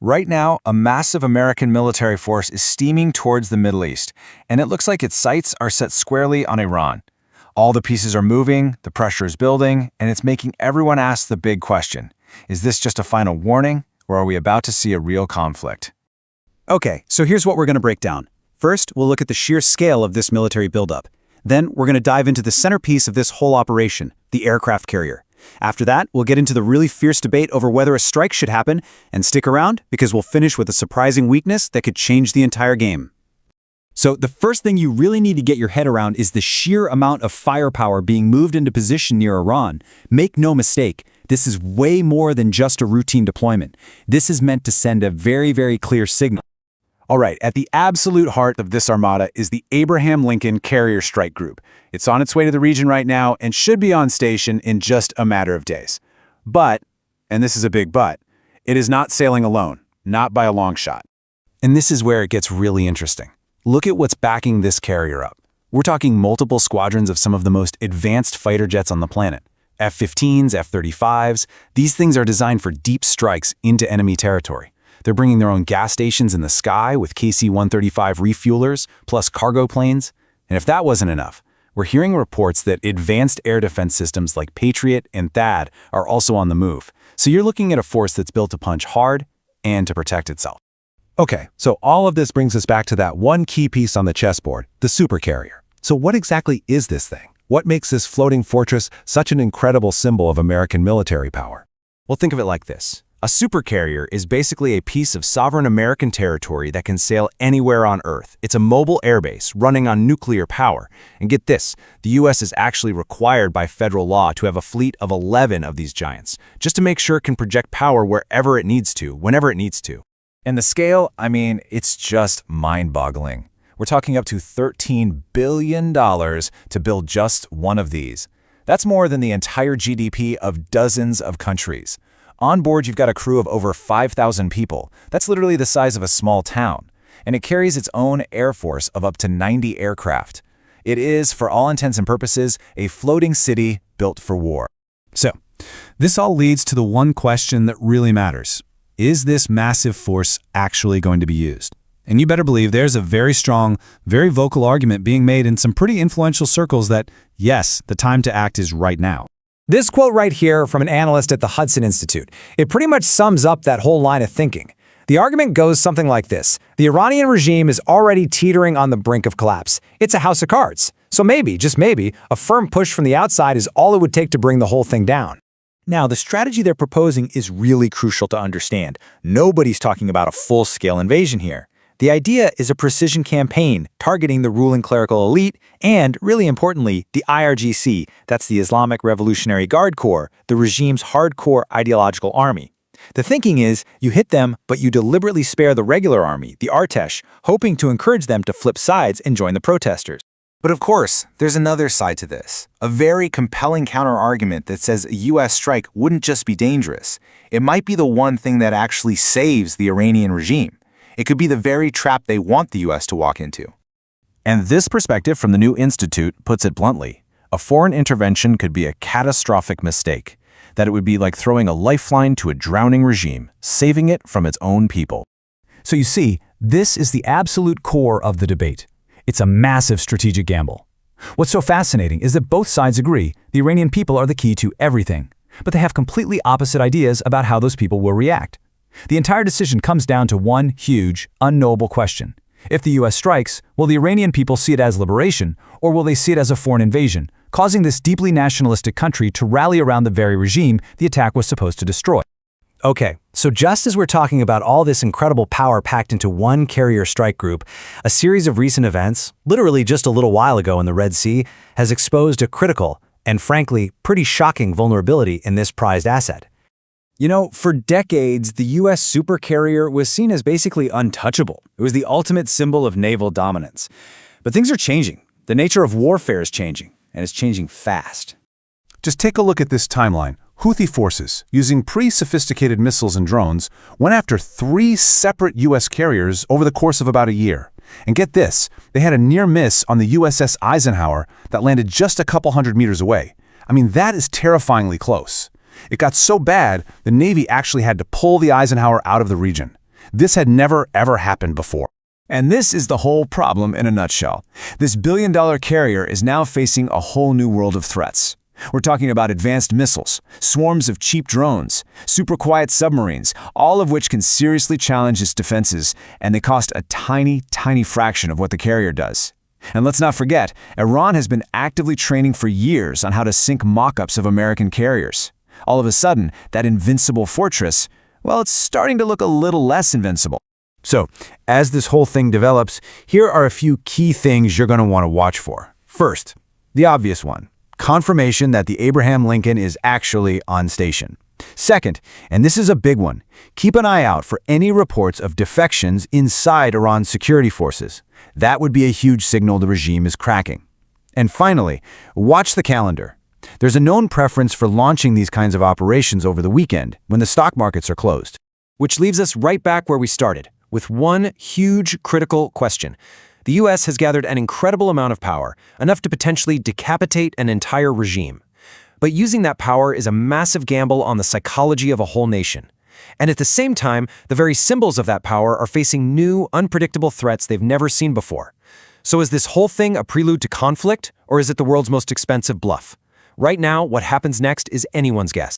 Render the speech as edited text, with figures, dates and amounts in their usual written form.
Right now, a massive American military force is steaming towards the Middle East, and it looks like its sights are set squarely on Iran. All the pieces are moving, the pressure is building, and it's making everyone ask the big question. Is this just a final warning, or are we about to see a real conflict? Okay, so here's what we're going to break down. First, we'll look at the sheer scale of this military buildup. Then, we're going to dive into the centerpiece of this whole operation, the aircraft carrier. After that, we'll get into the really fierce debate over whether a strike should happen, and stick around because we'll finish with a surprising weakness that could change the entire game. So the first thing you really need to get your head around is the sheer amount of firepower being moved into position near Iran. Make no mistake, this is way more than just a routine deployment. This is meant to send a very, very clear signal. All right, at the absolute heart of this armada is the Abraham Lincoln Carrier Strike Group. It's on its way to the region right now and should be on station in just a matter of days. But, and this is a big but, it is not sailing alone, not by a long shot. And this is where it gets really interesting. Look at what's backing this carrier up. We're talking multiple squadrons of some of the most advanced fighter jets on the planet. F-15s, F-35s, these things are designed for deep strikes into enemy territory. They're bringing their own gas stations in the sky with KC-135 refuelers, plus cargo planes. And if that wasn't enough, we're hearing reports that advanced air defense systems like Patriot and THAAD are also on the move. So you're looking at a force that's built to punch hard and to protect itself. Okay, so all of this brings us back to that one key piece on the chessboard, the supercarrier. So what exactly is this thing? What makes this floating fortress such an incredible symbol of American military power? Well, think of it like this. A supercarrier is basically a piece of sovereign American territory that can sail anywhere on Earth. It's a mobile airbase running on nuclear power. And get this, the U.S. is actually required by federal law to have a fleet of 11 of these giants, just to make sure it can project power wherever it needs to, whenever it needs to. And the scale, I mean, it's just mind-boggling. We're talking up to $13 billion to build just one of these. That's more than the entire GDP of dozens of countries. On board, you've got a crew of over 5,000 people. That's literally the size of a small town. And it carries its own air force of up to 90 aircraft. It is, for all intents and purposes, a floating city built for war. So, this all leads to the one question that really matters. Is this massive force actually going to be used? And you better believe there's a very strong, very vocal argument being made in some pretty influential circles that, yes, the time to act is right now. This quote right here from an analyst at the Hudson Institute, it pretty much sums up that whole line of thinking. The argument goes something like this. The Iranian regime is already teetering on the brink of collapse. It's a house of cards. So maybe, just maybe, a firm push from the outside is all it would take to bring the whole thing down. Now, the strategy they're proposing is really crucial to understand. Nobody's talking about a full-scale invasion here. The idea is a precision campaign targeting the ruling clerical elite and, really importantly, the IRGC, that's the Islamic Revolutionary Guard Corps, the regime's hardcore ideological army. The thinking is, you hit them, but you deliberately spare the regular army, the Artesh, hoping to encourage them to flip sides and join the protesters. But of course, there's another side to this. A very compelling counter-argument that says a U.S. strike wouldn't just be dangerous. It might be the one thing that actually saves the Iranian regime. It could be the very trap they want the U.S. to walk into. And this perspective from the New Institute puts it bluntly. A foreign intervention could be a catastrophic mistake, that it would be like throwing a lifeline to a drowning regime, saving it from its own people. So you see, this is the absolute core of the debate. It's a massive strategic gamble. What's so fascinating is that both sides agree the Iranian people are the key to everything, but they have completely opposite ideas about how those people will react. The entire decision comes down to one huge, unknowable question. If the U.S. strikes, will the Iranian people see it as liberation, or will they see it as a foreign invasion, causing this deeply nationalistic country to rally around the very regime the attack was supposed to destroy? Okay, so just as we're talking about all this incredible power packed into one carrier strike group, a series of recent events, literally just a little while ago in the Red Sea, has exposed a critical and, frankly, pretty shocking vulnerability in this prized asset. You know, for decades, the U.S. supercarrier was seen as basically untouchable. It was the ultimate symbol of naval dominance. But things are changing. The nature of warfare is changing, and it's changing fast. Just take a look at this timeline. Houthi forces, using pre-sophisticated missiles and drones, went after 3 separate U.S. carriers over the course of about a year. And get this, they had a near miss on the USS Eisenhower that landed just a couple hundred meters away. I mean, that is terrifyingly close. It got so bad, the Navy actually had to pull the Eisenhower out of the region. This had never, ever happened before. And this is the whole problem in a nutshell. This billion-dollar carrier is now facing a whole new world of threats. We're talking about advanced missiles, swarms of cheap drones, super-quiet submarines, all of which can seriously challenge its defenses, and they cost a tiny, tiny fraction of what the carrier does. And let's not forget, Iran has been actively training for years on how to sink mock-ups of American carriers. All of a sudden, that invincible fortress, well, it's starting to look a little less invincible. So, as this whole thing develops, here are a few key things you're going to want to watch for. First, the obvious one. Confirmation that the Abraham Lincoln is actually on station. Second, and this is a big one, keep an eye out for any reports of defections inside Iran's security forces. That would be a huge signal the regime is cracking. And finally, watch the calendar. There's a known preference for launching these kinds of operations over the weekend when the stock markets are closed. Which leaves us right back where we started, with one huge critical question. The U.S. has gathered an incredible amount of power, enough to potentially decapitate an entire regime. But using that power is a massive gamble on the psychology of a whole nation. And at the same time, the very symbols of that power are facing new, unpredictable threats they've never seen before. So is this whole thing a prelude to conflict, or is it the world's most expensive bluff? Right now, what happens next is anyone's guess.